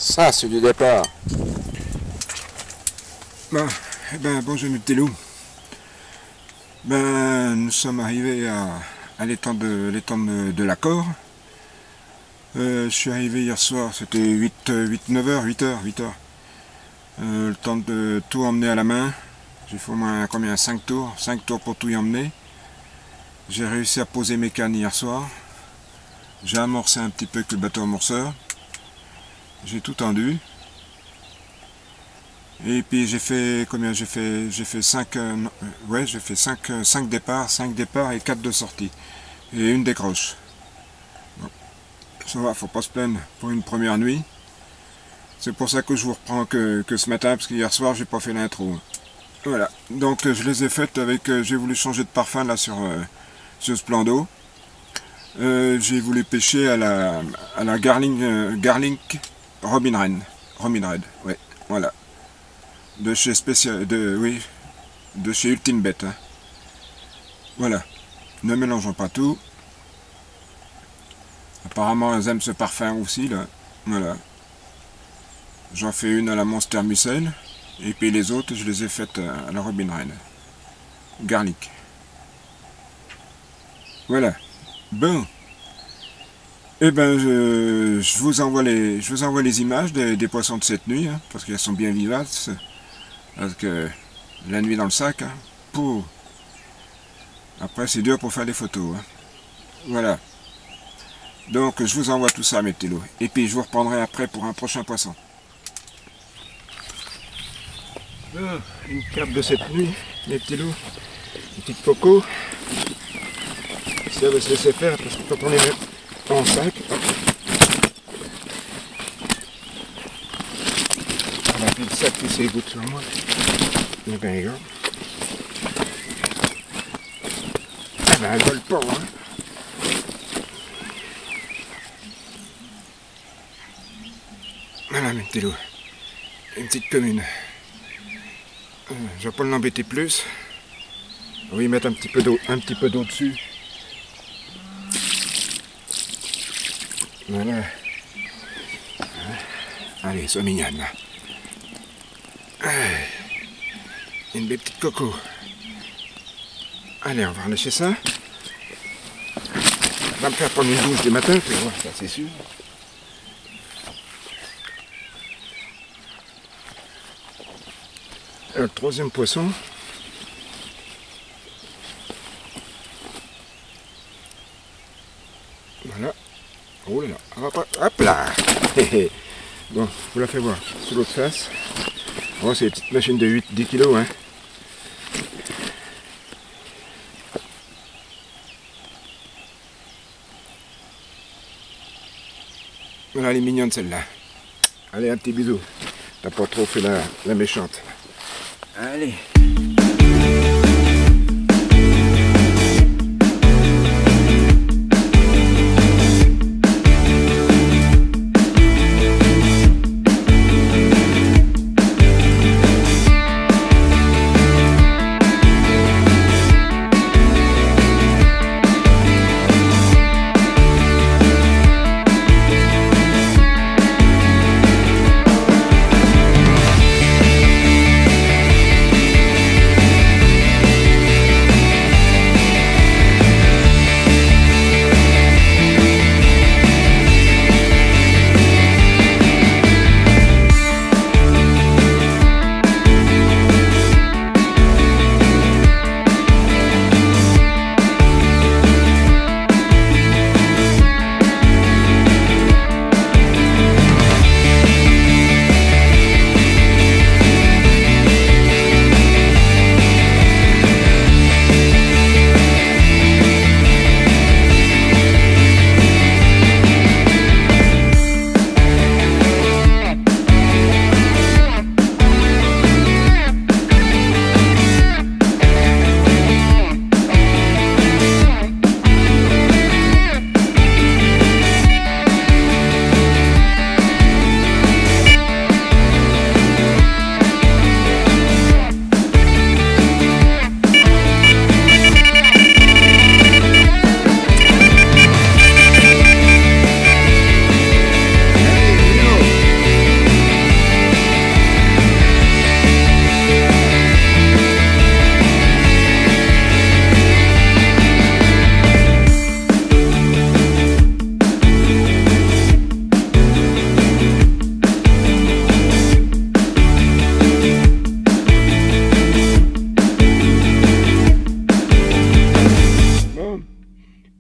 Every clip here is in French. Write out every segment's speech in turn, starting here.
Ça, c'est du départ. Bon, eh ben, bonjour mes petits loups. Ben, nous sommes arrivés à l'étang de l'Accord. Je suis arrivé hier soir, c'était 9 heures, 8 heures. Le temps de tout emmener à la main. J'ai fait au moins combien, 5 tours pour tout y emmener. J'ai réussi à poser mes cannes hier soir. J'ai amorcé un petit peu avec le bateau amorceur. J'ai tout tendu. Et puis j'ai fait combien, j'ai fait 5 départs et 4 de sortie. Et une décroche. Bon. Ça va, faut pas se plaindre pour une première nuit. C'est pour ça que je vous reprends que ce matin, parce qu'hier soir j'ai pas fait l'intro. Voilà, donc je les ai faites avec, j'ai voulu changer de parfum là sur ce plan d'eau. J'ai voulu pêcher à la Garlic Robin Red, ouais, voilà. De chez Ultime Bet. Hein. Voilà, ne mélangeons pas tout. Apparemment elles aiment ce parfum aussi là, voilà. J'en fais une à la Monster Mucel, et puis les autres je les ai faites à la Robin Red. Garlic. Voilà. Bon. Eh ben je vous envoie les images des poissons de cette nuit, hein, parce qu'elles sont bien vivaces. Parce que la nuit dans le sac, hein, pour... Après c'est dur pour faire des photos. Hein. Voilà. Donc je vous envoie tout ça mes petits loups. Et puis je vous reprendrai après pour un prochain poisson. Une carte de cette nuit, mes petits loups. Une petite coco. Ça va se laisser faire parce que quand on les met en sac, hop. On a plus de sac qui s'égoutte sur moi. Donc un gars. Ah ben elle vole pas, hein. Voilà mes petits loups. Une petite commune. Je vais pas l'embêter plus. On va y mettre un petit peu d'eau dessus. Voilà. Allez, sois mignonne là. Une belle petite coco. Allez, on va relâcher ça. On va me faire prendre une douche du matin, tu vas voir, ça c'est sûr. Le troisième poisson. Voilà. Oh là là. Hop là. Bon, je vous la fais voir. Sur l'autre face. Oh, c'est une petite machine de 8-10 kg. Hein. Voilà, elle est mignonne celle-là. Allez, un petit bisou. T'as pas trop fait la méchante. Allez.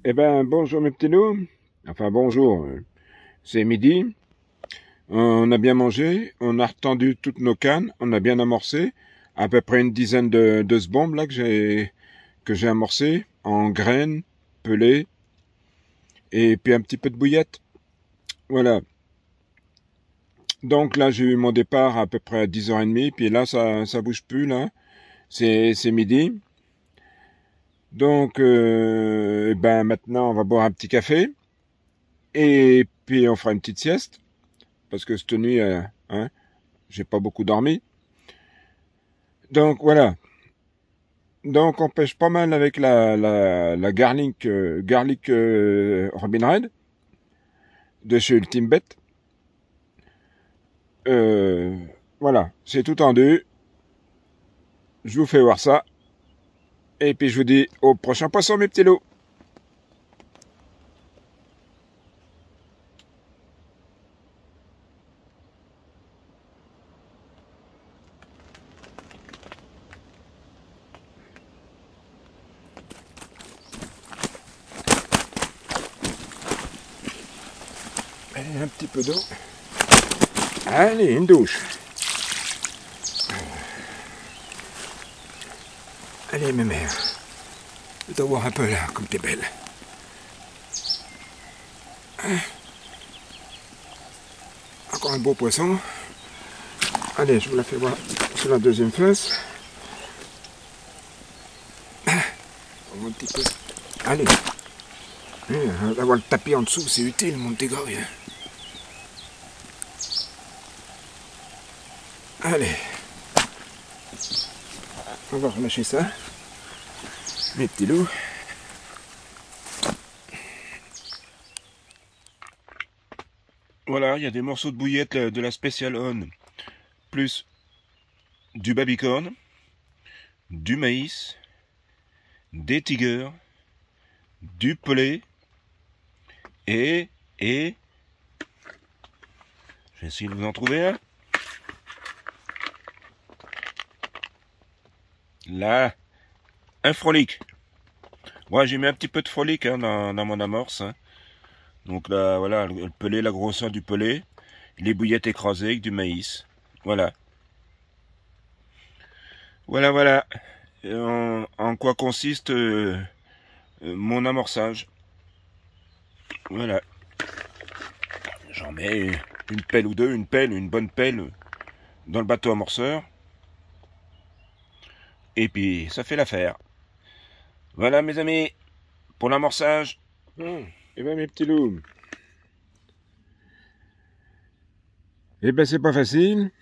Eh ben, bonjour mes petits loups. Enfin, bonjour. C'est midi. On a bien mangé. On a retendu toutes nos cannes. On a bien amorcé. À peu près une dizaine de ce bombes là que j'ai amorcé en graines, pelées et puis un petit peu de bouillette. Voilà. Donc là, j'ai eu mon départ à peu près à 10h30. Puis là, ça bouge plus là. C'est midi. Donc, ben maintenant, on va boire un petit café. Et puis, on fera une petite sieste. Parce que cette nuit, hein, j'ai pas beaucoup dormi. Donc, voilà. Donc, on pêche pas mal avec la garlic Robin Red de chez Ultimate Bet. Voilà, c'est tout tendu. Je vous fais voir ça. Et puis je vous dis au prochain poisson mes petits loups. Allez, un petit peu d'eau. Allez, une douche. Allez, mes mères. Je dois voir un peu là, comme t'es belle. Encore un beau poisson. Allez, je vous la fais voir sur la deuxième face. Un petit peu. Allez. D'avoir le tapis en dessous, c'est utile, mon petit gars. Allez. On va relâcher ça. Mes petits loups. Voilà, il y a des morceaux de bouillette de la Special On, plus du babycorn, du maïs, des tigers, du pelé et je vais essayer de vous en trouver un. Là, un frolic. Moi, j'ai mis un petit peu de frolic hein, dans mon amorce. Hein. Donc là, voilà, le pelé, la grosseur du pelé, les bouillettes écrasées avec du maïs. Voilà. Voilà. En quoi consiste mon amorçage. Voilà. J'en mets une pelle ou deux, une bonne pelle dans le bateau amorceur. Et puis, ça fait l'affaire. Voilà, mes amis, pour l'amorçage. Et bien, mes petits loups. Eh ben, c'est pas facile.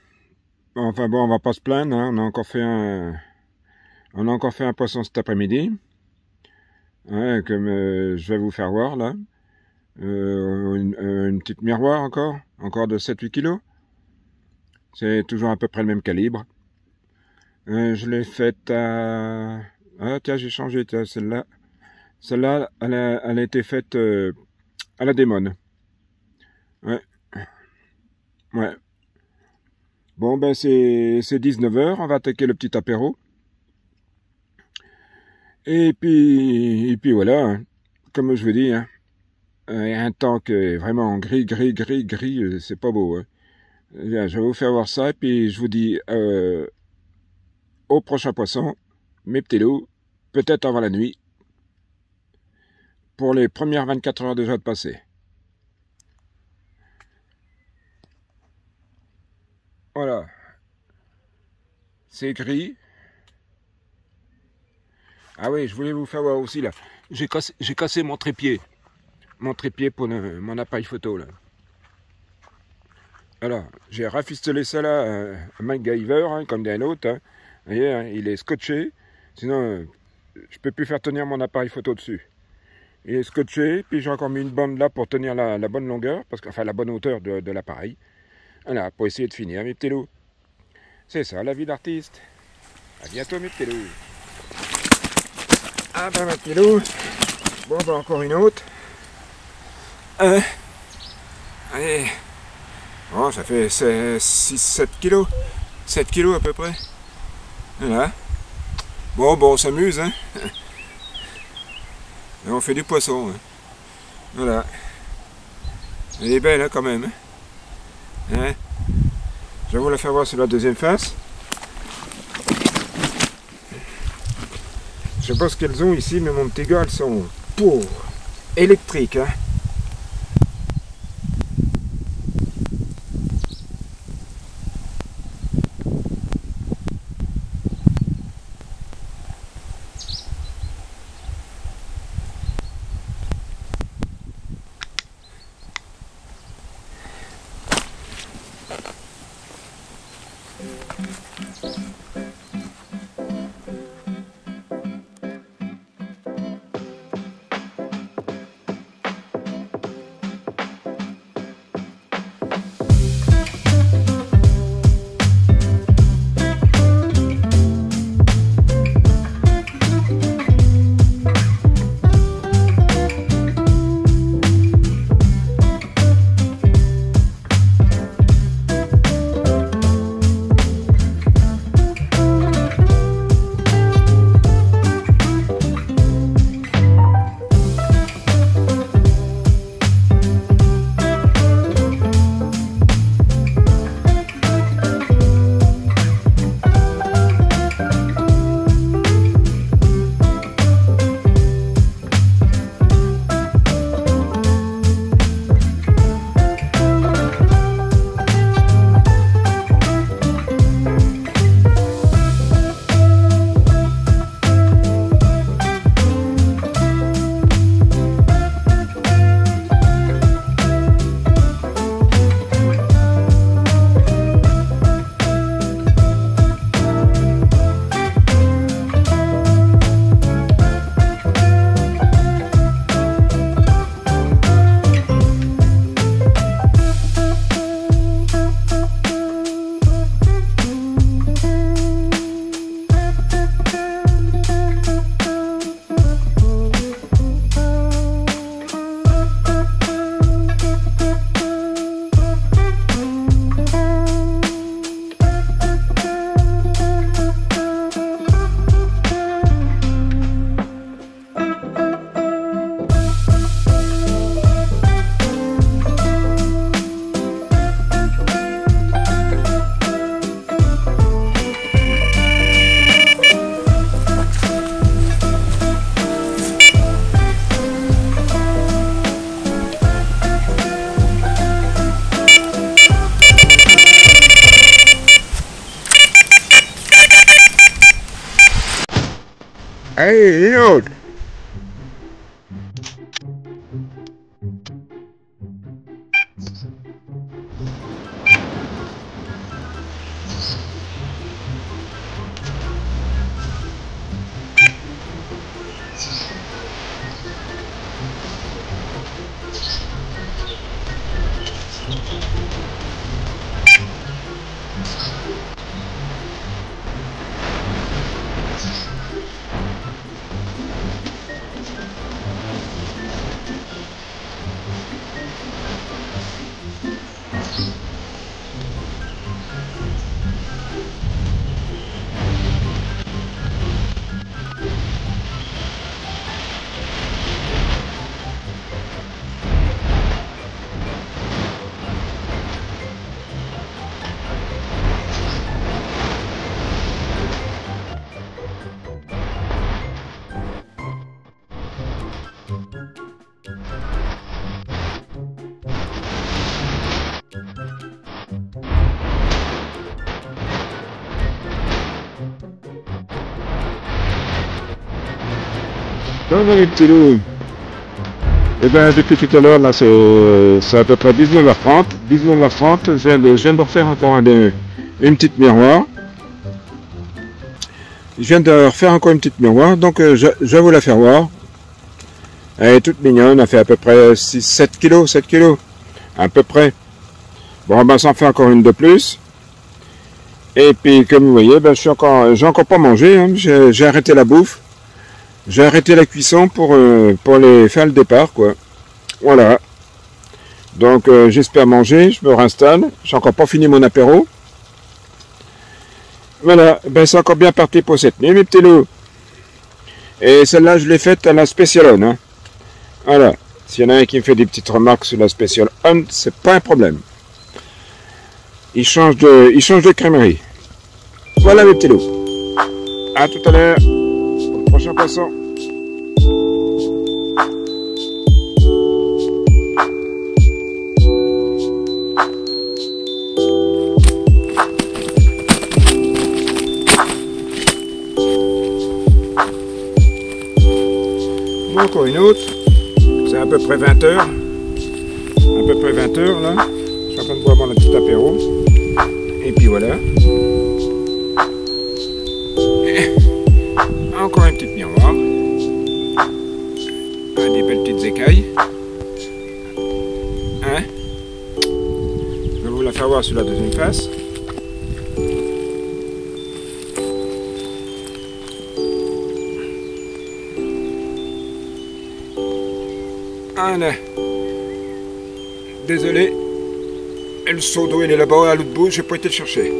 Enfin bon, on va pas se plaindre. Hein. On a encore fait un poisson cet après-midi. Ouais, comme je vais vous faire voir, là. Une petite miroir encore de 7-8 kilos. C'est toujours à peu près le même calibre. Je l'ai faite à... Ah tiens, j'ai changé, tiens, celle-là. Celle-là, elle a été faite à la démone. Ouais. Bon, ben c'est 19h, on va attaquer le petit apéro. Et puis voilà, hein. Comme je vous dis, hein, un temps que vraiment gris, c'est pas beau. Hein. Bien, je vais vous faire voir ça, et puis je vous dis au prochain poisson, mes petits loups, peut-être avant la nuit, pour les premières 24 heures déjà de passer. Voilà. C'est gris. Ah oui, je voulais vous faire voir aussi là. J'ai cassé mon trépied. Mon trépied pour mon appareil photo là. Alors, j'ai rafistolé ça là à MacGyver, hein, comme d'un autre. Hein. Vous voyez, hein, il est scotché. Sinon, je peux plus faire tenir mon appareil photo dessus. Il est scotché, puis j'ai encore mis une bande là pour tenir la bonne longueur, enfin la bonne hauteur de l'appareil. Voilà, pour essayer de finir, mes petits loups. C'est ça, la vie d'artiste. À bientôt, mes petits loups. Ah ben, mes petits loups. Bon, ben encore une autre. Allez. Bon, ça fait 6-7 kilos. 7 kilos à peu près. Voilà. Bon, on s'amuse, hein. Et on fait du poisson. Hein. Voilà. Elle est belle hein, quand même. Hein. Je vais vous la faire voir sur la deuxième face. Je sais pas ce qu'elles ont ici, mais mon petit gars, elles sont pour électriques. Hein. Hey, Lord. Donc les petits loups, et bien depuis tout à l'heure, là c'est à peu près 19h30. 19h30, je viens de refaire encore une petite miroir. Je viens de refaire encore une petite miroir, donc je vais vous la faire voir. Elle est toute mignonne, elle fait à peu près 7 kg, 7 kg, à peu près. Bon, ben ça en fait encore une de plus. Et puis comme vous voyez, ben, j'ai encore pas mangé, hein. J'ai arrêté la bouffe. J'ai arrêté la cuisson pour les faire le départ, quoi. Voilà. Donc j'espère manger, je me réinstalle. J'ai encore pas fini mon apéro. Voilà, ben c'est encore bien parti pour cette nuit, mes petits loups. Et celle-là, je l'ai faite à la spécialonne, hein. Voilà. S'il y en a un qui me fait des petites remarques sur la Special Hunt, c'est pas un problème. Il change de crèmerie. Voilà mes petits loups. À tout à l'heure pour le prochain poisson. Encore une autre. C'est à peu près 20 heures. À peu près 20 heures là. Je suis en train de boire mon petit apéro. Et puis voilà. Et encore une petite miroir. Des belles petites écailles. Hein? Je vais vous la faire voir sur la deuxième face. Allez. Désolé. Et le seau d'eau il est là-bas à l'autre bout, j'ai pas été le chercher.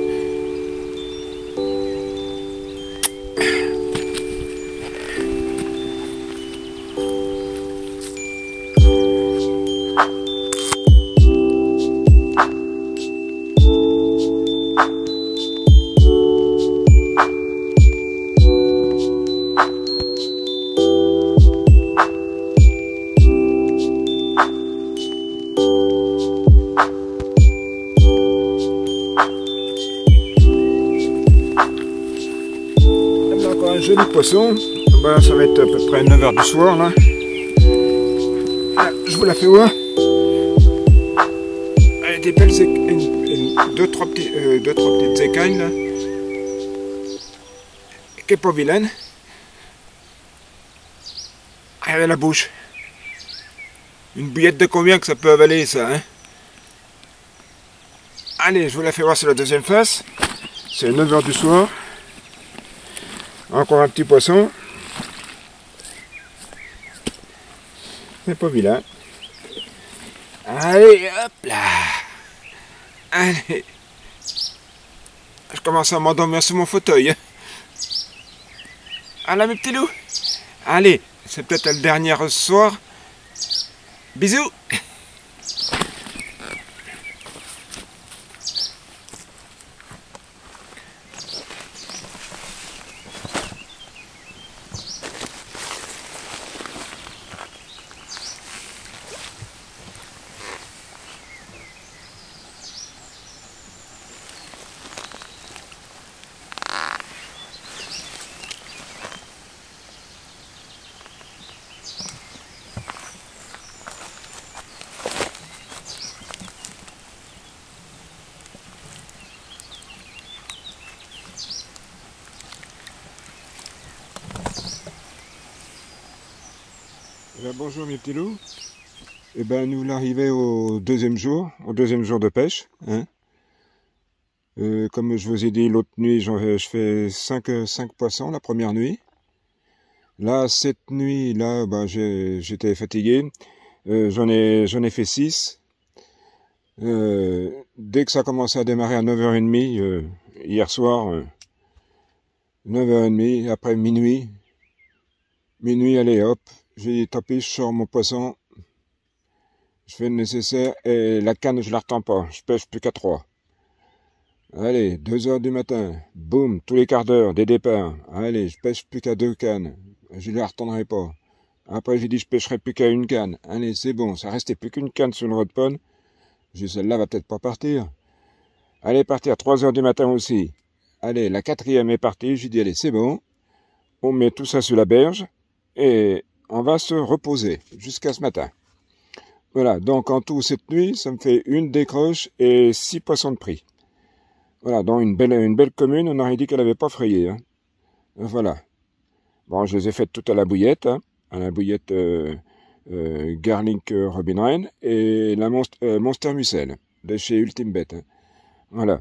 Un joli poisson, ben, ça va être à peu près 9 h du soir là. Ah, je vous la fais voir. Elle a des belles deux, trois petites écailles là. Qui est pas vilaine. Elle a la bouche. Une bouillette de combien que ça peut avaler ça, hein? Allez, je vous la fais voir sur la deuxième face. C'est 9 h du soir. Encore un petit poisson. C'est pas vilain. Allez, hop là. Allez. Je commence à m'endormir sur mon fauteuil. Allez mes petits loups. Allez, c'est peut-être le dernier soir. Bisous. Bonjour mes petits loups. Eh ben nous l'arrivée au deuxième jour de pêche. Hein. Comme je vous ai dit l'autre nuit, je fais 5 poissons la première nuit. Là cette nuit là, ben, j'étais fatigué. J'en ai fait 6. Dès que ça a commencé à démarrer à 9 h 30 hier soir, 9 h 30 après minuit, allez hop. J'ai dit, tant pis, je sors mon poisson, je fais le nécessaire, et la canne, je la retends pas, je pêche plus qu'à 3. Allez, 2 h du matin, boum, tous les quarts d'heure, des départs. Allez, je pêche plus qu'à 2 cannes, je la retendrai pas. Après, j'ai dit, je pêcherai plus qu'à 1 canne. Allez, c'est bon, ça restait plus qu'une canne sur le rod pond. J'ai dit, celle-là va peut-être pas partir. Allez, partir à 3 h du matin aussi. Allez, la 4e est partie, j'ai dit, allez, c'est bon, on met tout ça sur la berge, et on va se reposer jusqu'à ce matin. Voilà, donc en tout cette nuit, ça me fait 1 décroche et 6 poissons de prix. Voilà, dans une belle commune, on aurait dit qu'elle n'avait pas frayé. Hein. Voilà. Bon, je les ai faites toutes à la bouillette, hein, à la bouillette Garlic Robin Wren et la Monster Mussel de chez Ultimate Bet. Hein. Voilà.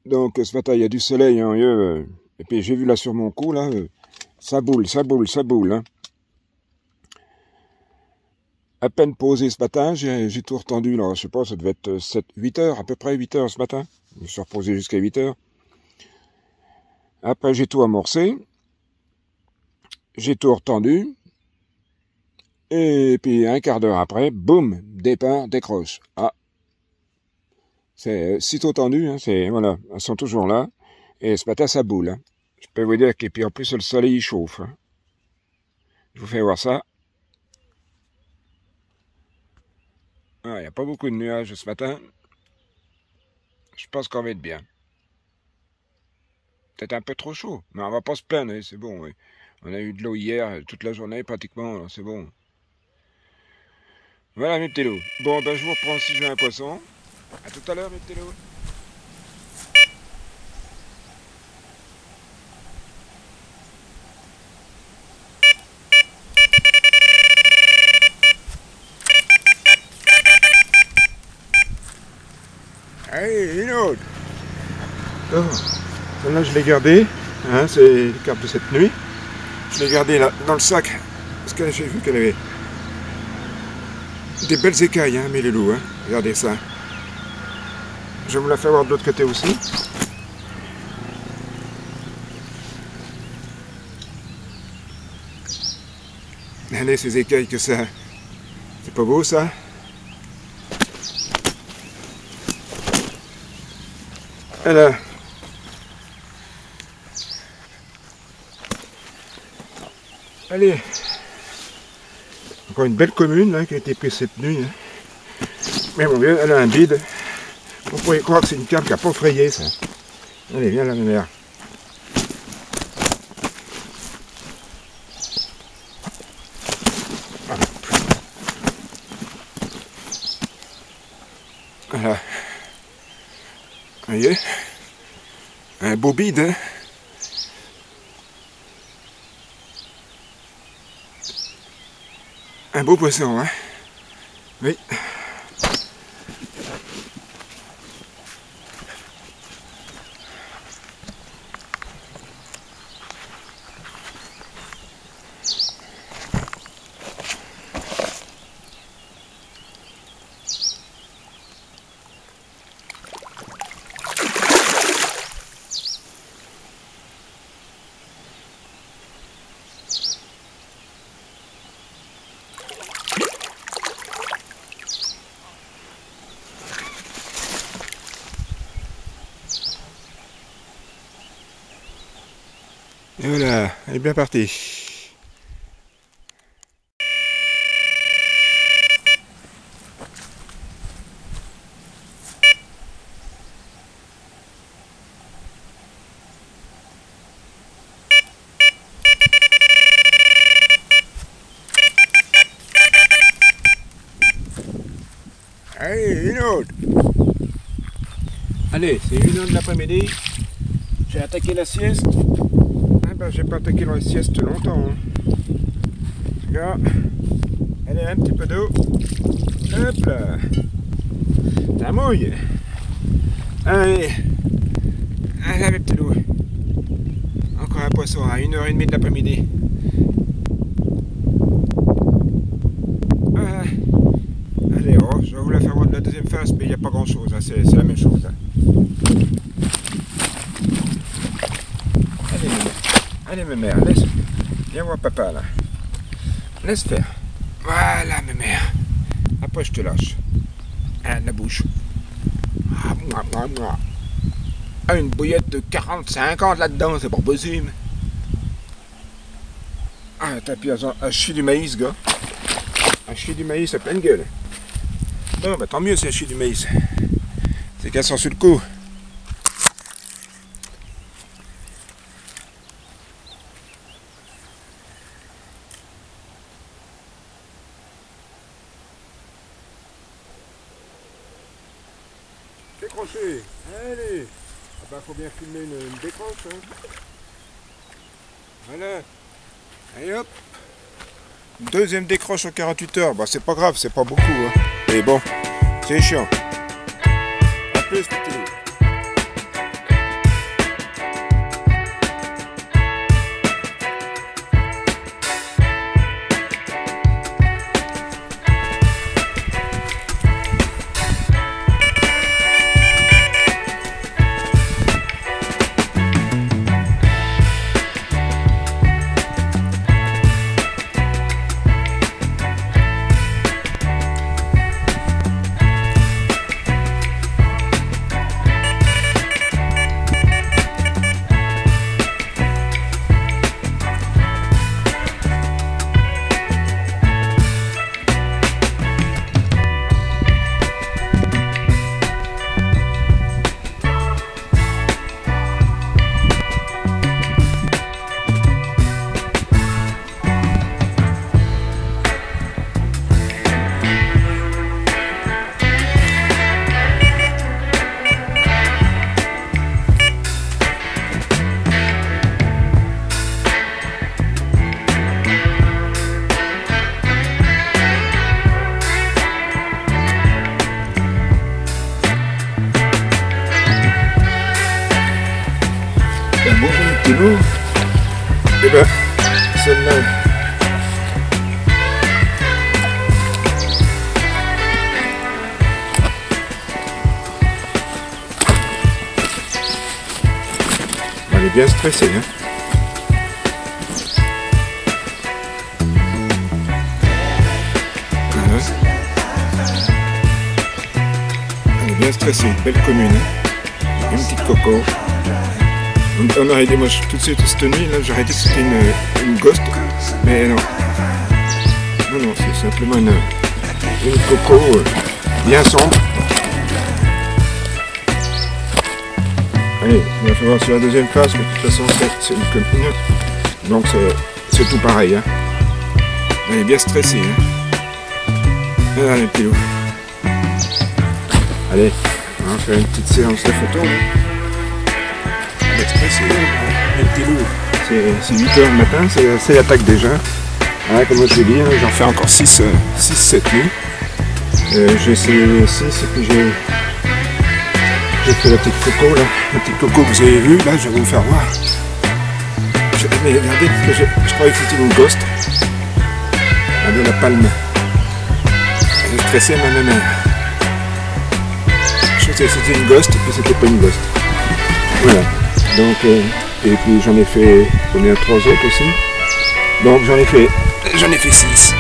Donc ce matin, il y a du soleil, hein, et puis j'ai vu là sur mon cou, là, ça boule. Hein. À peine posé ce matin, j'ai tout retendu, là, je sais pas, ça devait être 8 heures, à peu près 8 heures ce matin. Je me suis reposé jusqu'à 8 heures. Après, j'ai tout amorcé. J'ai tout retendu. Et puis un quart d'heure après, boum, départ, décroche. Ah, c'est sitôt tendu, hein, voilà, elles sont toujours là. Et ce matin, ça boule. Hein. Je peux vous dire que puis en plus le soleil il chauffe. Hein. Je vous fais voir ça. Il n'y a pas beaucoup de nuages ce matin. Je pense qu'on va être bien. Peut-être un peu trop chaud, mais on va pas se plaindre, hein, c'est bon. Oui. On a eu de l'eau hier, toute la journée pratiquement, c'est bon. Voilà mes petits loups. Bon, ben je vous reprends si je veux un poisson. À tout à l'heure mes petits loups. Allez, une autre. Oh, celle-là je l'ai gardée, hein, c'est les carpes de cette nuit. Je l'ai gardée là, dans le sac, parce que j'ai vu qu'elle avait des belles écailles, hein, mes loups, hein. Regardez ça. Je vais vous la faire voir de l'autre côté aussi. Allez, ces écailles que ça... C'est pas beau ça? Alors... Allez, encore une belle commune là, qui a été prise cette nuit. Hein. Mais mon Dieu, elle a un bide. On pourrait croire que c'est une carpe qui n'a pas frayé ça. Allez, viens là, ma mère. Voilà. Vous voyez? Un beau bide, hein? Un beau poisson, hein? Oui. Et voilà, elle est bien partie. Allez, une autre. Allez, c'est 1h de l'après-midi. J'ai attaqué la sieste. Ah ben, j'ai pas attaqué la sieste longtemps. Hein. Regarde. Allez, un petit peu d'eau. Hop là. Ça mouille. Allez. Allez, mes petits loups. Encore un poisson à 1h30 de l'après-midi. Allez, oh, je vais vous la faire voir de la deuxième face, mais il n'y a pas grand chose, hein, c'est la même chose. Hein. Allez, mes mères, laisse. Viens voir papa là. Laisse faire. Voilà, mes mères. Après, je te lâche. Ah, la bouche. Ah, moi. Ah, une bouillette de 40-50 là-dedans, c'est pas possible. Ah, t'as pris un chie du maïs, gars. Un chie du maïs à pleine gueule. Bon, bah tant mieux, c'est un chie du maïs. C'est qu'elle sent sur le coup. Décroché. Allez. Ah bah faut bien filmer une décroche. Hein. Voilà. Allez hop. Deuxième décroche en 48 heures. Bah c'est pas grave, c'est pas beaucoup. Hein. Mais bon, c'est chiant. A plus, petit. bien stressée. Hein. Voilà. Elle est bien stressée, belle commune. Hein. Une petite coco. On a aidé, moi tout de suite cette nuit, là j'aurais dit que c'était une ghost, mais non. Non, c'est simplement une coco bien sombre. Allez, on va voir sur la deuxième phase, mais de toute façon c'est une copine, donc c'est tout pareil. Hein. Elle est bien stressée. Hein. Voilà les petits loups. Allez, on va faire une petite séance de photos. Elle est stressée, les petits loups. C'est 8 h le matin, c'est l'attaque déjà. Ouais, comme je l'ai dit, j'en fais encore 6 cette nuit. J'ai essayé 6 et puis j'ai fait la petite coco là. La petite coco que vous avez vue, là je vais vous faire voir. Mais regardez, je croyais que c'était une ghost. Regardez la palme. Elle est stressée ma mère. Je pensais que c'était une ghost et puis c'était pas une ghost. Voilà. Donc, et puis j'en ai fait, on est à 3 autres aussi. Donc j'en ai fait 6.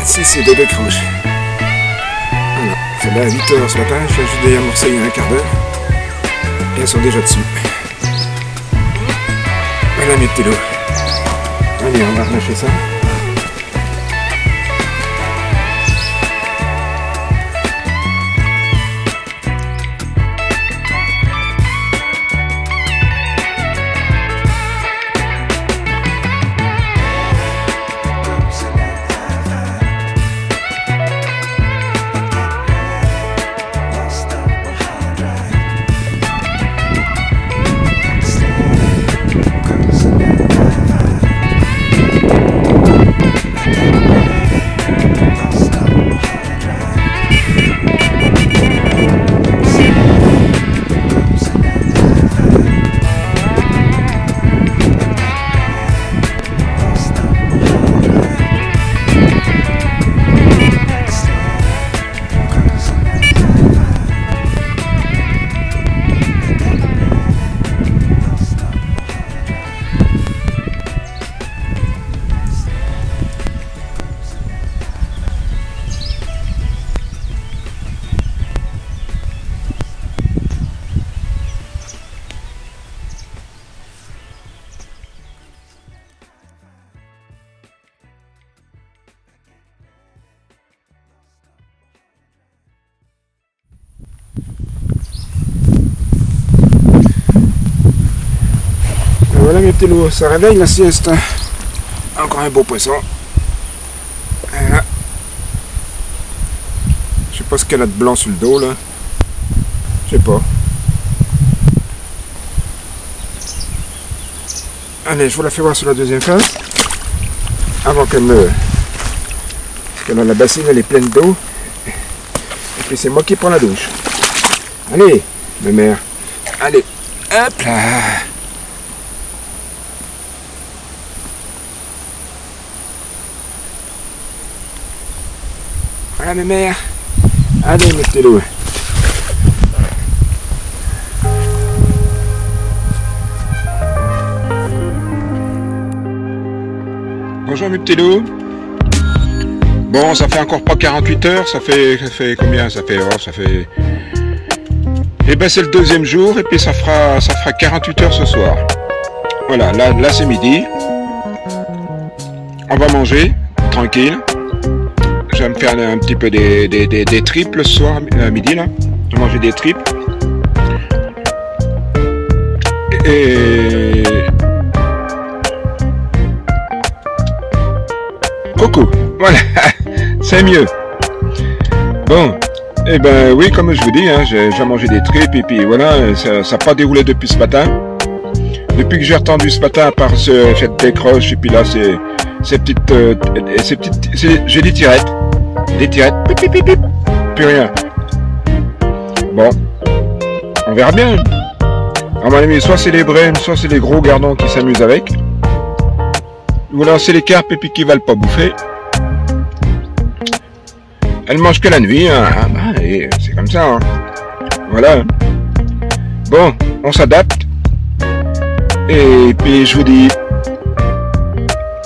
6 et 2 décroches. Voilà. C'est là à 8 h ce matin, je suis juste derrière Marseille il y a un quart d'heure. Et elles sont déjà dessus. Voilà mes petits loups. Allez, on va relâcher ça. Voilà mes petits loups, ça réveille la sieste. Encore un beau poisson. Voilà. Je sais pas ce qu'elle a de blanc sur le dos là. Je sais pas. Allez, je vous la fais voir sur la deuxième phase. Avant qu'elle me... Parce que la bassine elle est pleine d'eau. Et puis c'est moi qui prends la douche. Allez, ma mère. Allez, hop là. Voilà mes mères. Allez mes petits loups. Bonjour mes petits loups. Bon, ça fait encore pas 48 heures, ça fait combien? Ça fait... Eh ben c'est le deuxième jour et puis ça fera 48 heures ce soir. Voilà, là c'est midi. On va manger, tranquille. Je vais me faire un petit peu des tripes le soir, à midi là. Je vais manger des tripes. Et... Coco, voilà, c'est mieux. Bon, et ben oui, comme je vous dis, hein, j'ai mangé des tripes et puis voilà, ça n'a pas déroulé depuis ce matin. Depuis que j'ai entendu ce matin, à part cette décroche et puis là, ces petites, j'ai des tirettes, pip, pip, pip, pip, plus rien. Bon, on verra bien. À mon avis, soit c'est les brèmes, soit c'est les gros gardons qui s'amusent avec. Ou alors c'est les carpes et puis qui valent pas bouffer. Elles mangent que la nuit, hein. C'est comme ça. Hein. Voilà. Bon, on s'adapte. Et puis je vous dis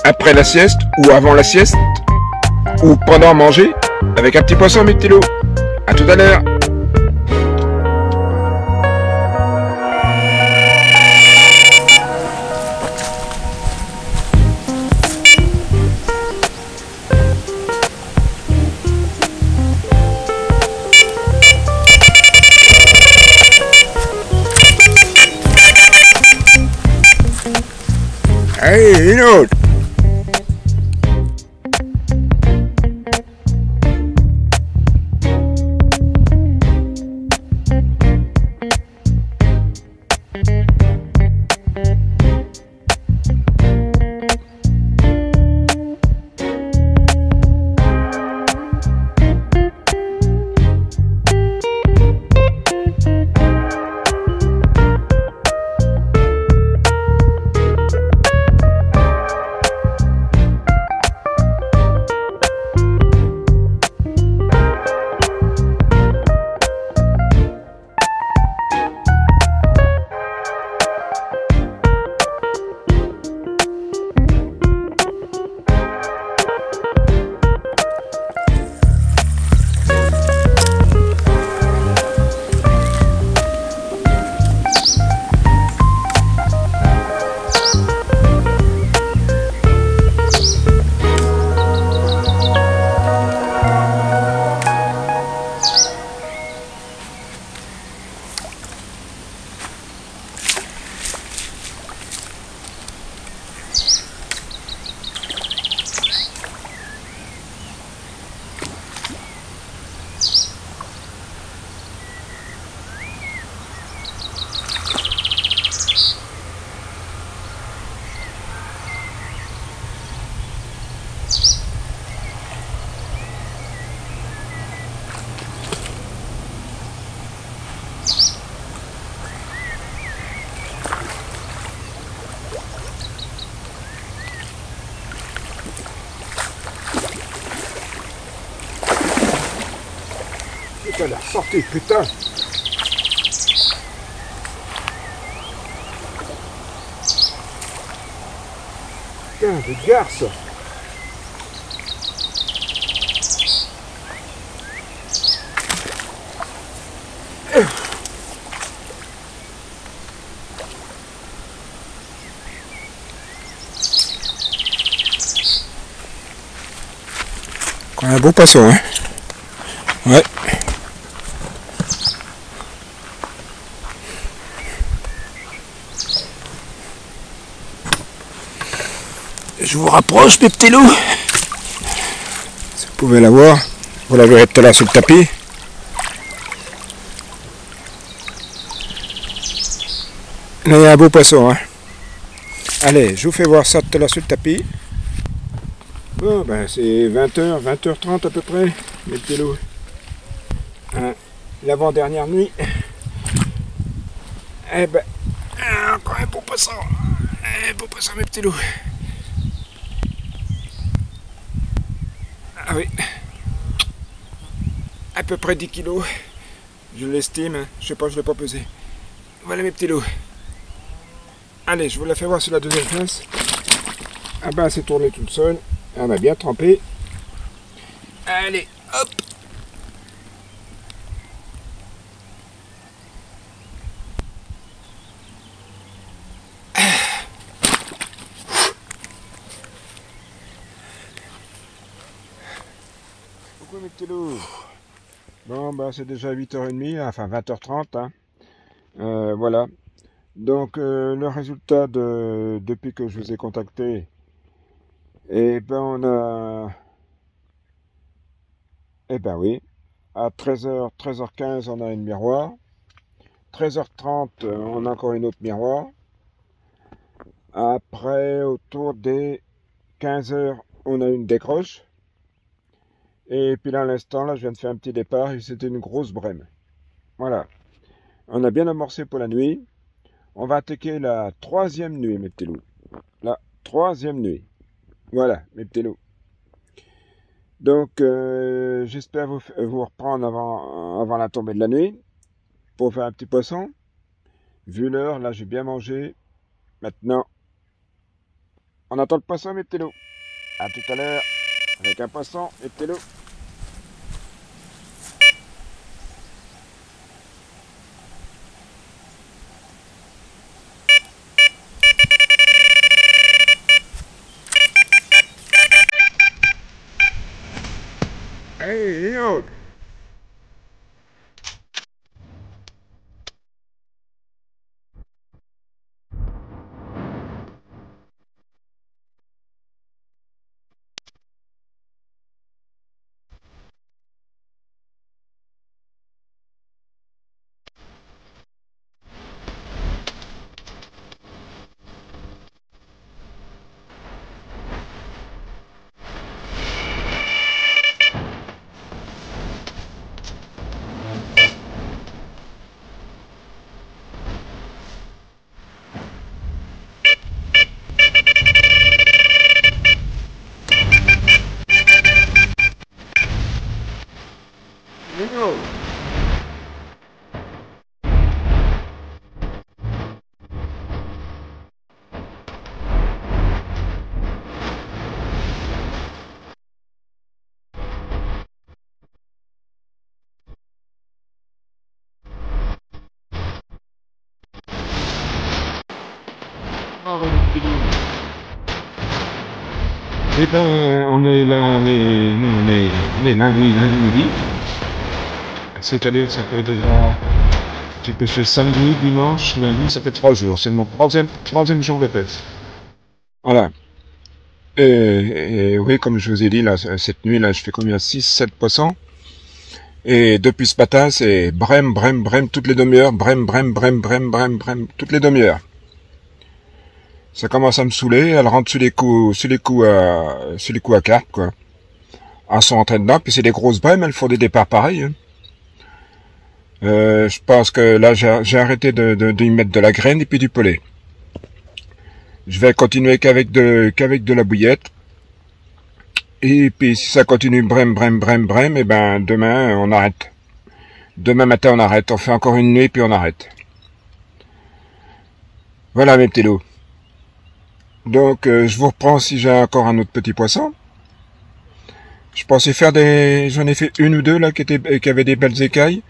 après la sieste ou avant la sieste ou pendant manger avec un petit poisson mes petits loups. À tout à l'heure. Hey, une autre. Elle est ressortie, putain. Putain, de garce. Un beau poisson, hein. Ouais. Je vous rapproche, mes petits loups. Si vous pouvez la voir, vous la verrez tout à l'heure sous le tapis. Là, il y a un beau poisson, hein. Allez, je vous fais voir ça tout à l'heure sur le tapis. Bon, ben c'est 20h, 20h30 à peu près, mes petits loups. Hein, l'avant-dernière nuit. Eh ben, encore un beau poisson. Un beau poisson, mes petits loups. Ah oui. À peu près 10 kilos. Je l'estime, hein. Je sais pas, je l'ai pas pesé. Voilà mes petits loups. Allez, je vous la fais voir sur la deuxième face. Ah ben, c'est tourné toute seule. Elle m'a bien trempé. Allez, hop. Coucou mes petits loups. Bon, bah c'est déjà 8h30, enfin 20h30. Hein. Voilà. Donc, le résultat depuis que je vous ai contacté, eh ben on a... Eh ben oui, à 13h, 13h15, on a une miroir. 13h30, on a encore une autre miroir. Après, autour des 15h, on a une décroche. Et puis là, à l'instant, là, je viens de faire un petit départ et c'était une grosse brème. Voilà. On a bien amorcé pour la nuit. On va attaquer la 3e nuit, mes petits loups. La 3e nuit. Voilà, mes petits loups. Donc, j'espère vous reprendre avant la tombée de la nuit pour faire un petit poisson. Vu l'heure, là, j'ai bien mangé. Maintenant, on attend le poisson, mes petits loups. À tout à l'heure, avec un poisson, mes petits loups. Hey, yo! Yo! Eh ben, on est là, on est lundi. C'est-à-dire, ça fait déjà, j'ai pêché samedi, dimanche, lundi, ça fait 3 jours. C'est mon troisième jour de pêche. Voilà. Et oui, comme je vous ai dit, là, cette nuit, là, je fais combien? 6, 7 poissons. Et depuis ce matin, c'est brem, brem, brem, toutes les demi-heures, brem, brem, brem, brem, brem, brem, toutes les demi-heures. Ça commence à me saouler, elle rentre sur les coups à carte, quoi. Elles sont en train dedans, puis c'est des grosses brèmes, elles font des départs pareils, hein. Je pense que là, j'ai arrêté d'y mettre de la graine et puis du pelé. Je vais continuer qu'avec de la bouillette. Et puis, si ça continue brem, brem, brem, brem, et ben, demain, on arrête. Demain matin, on arrête. On fait encore une nuit, puis on arrête. Voilà, mes petits loups. Donc, je vous reprends si j'ai encore un autre petit poisson. Je pensais faire j'en ai fait une ou deux, là, qui avaient des belles écailles.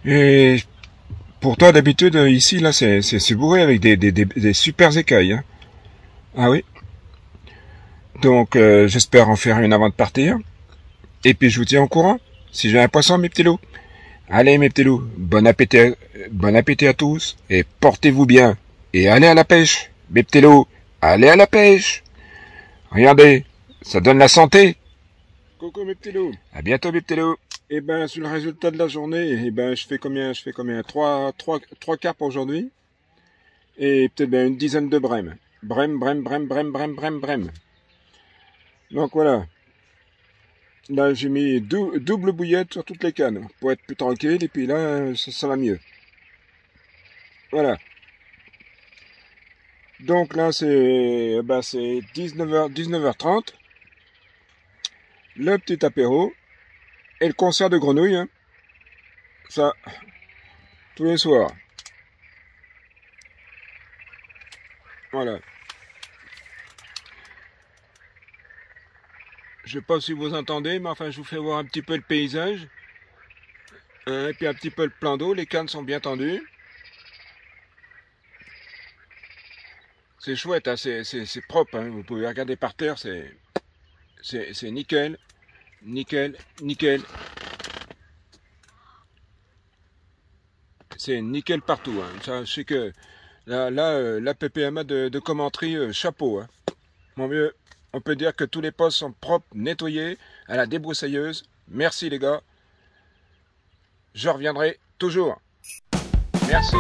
Et, pourtant, d'habitude, ici, là, c'est bourré avec des super écailles, hein. Ah oui. Donc, j'espère en faire une avant de partir. Et puis, je vous tiens au courant. Si j'ai un poisson, mes petits loups. Allez, mes petits loups. Bon appétit à tous. Et portez-vous bien. Et allez à la pêche. Mes petits loups. Allez à la pêche. Regardez. Ça donne la santé. Coucou, mes petits loups. À bientôt, mes petits loups. Et ben, sur le résultat de la journée, et ben, je fais combien? 3 carpes aujourd'hui. Et peut-être ben, une dizaine de brèmes. Brème, brème, brème, brème, brème, brème, brème. Donc voilà. Là, j'ai mis double bouillette sur toutes les cannes pour être plus tranquille. Et puis là, ça va mieux. Voilà. Donc là, c'est 19h30. Le petit apéro. Et le concert de grenouilles. Hein. Ça, tous les soirs. Voilà. Je sais pas si vous entendez, mais enfin, je vous fais voir un petit peu le paysage. Et puis un petit peu le plan d'eau. Les cannes sont bien tendues. C'est chouette, hein, c'est propre. Hein, vous pouvez regarder par terre, c'est nickel. Nickel, nickel. C'est nickel partout. Hein. Ça, je sais que la PPMA de commenterie, chapeau. Hein. Mon vieux, on peut dire que tous les postes sont propres, nettoyés, à la débroussailleuse. Merci les gars. Je reviendrai toujours. Merci.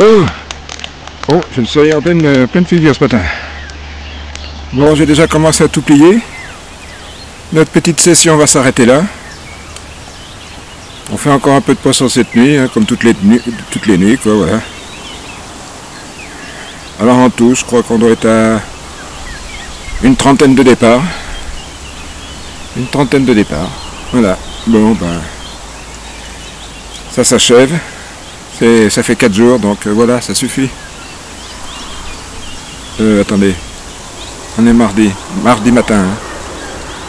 Bon, oh, j'ai le soleil en pleine figure ce matin. Bon, j'ai déjà commencé à tout plier. Notre petite session va s'arrêter là. On fait encore un peu de poisson cette nuit, hein, comme toutes les nuits, quoi, voilà. Alors en tout, je crois qu'on doit être à une trentaine de départs. Une trentaine de départs. Voilà. Bon, ben, ça s'achève. Ça fait 4 jours, donc voilà, ça suffit. Attendez. On est mardi matin. Hein.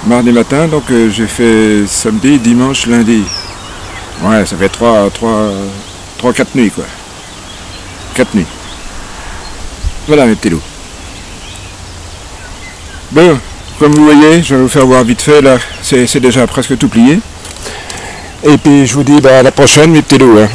Mardi matin, donc j'ai fait samedi, dimanche, lundi. Ouais, ça fait 4 nuits, quoi. 4 nuits. Voilà mes petits loups. Bon, comme vous voyez, je vais vous faire voir vite fait, là, c'est déjà presque tout plié. Et puis je vous dis à la prochaine mes petits loups. Hein.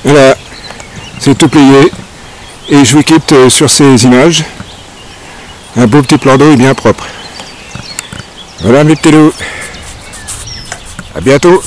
Voilà, c'est tout plié. Et je vous quitte sur ces images. Un beau petit plan d'eau et bien propre. Voilà mes petits loups. À bientôt.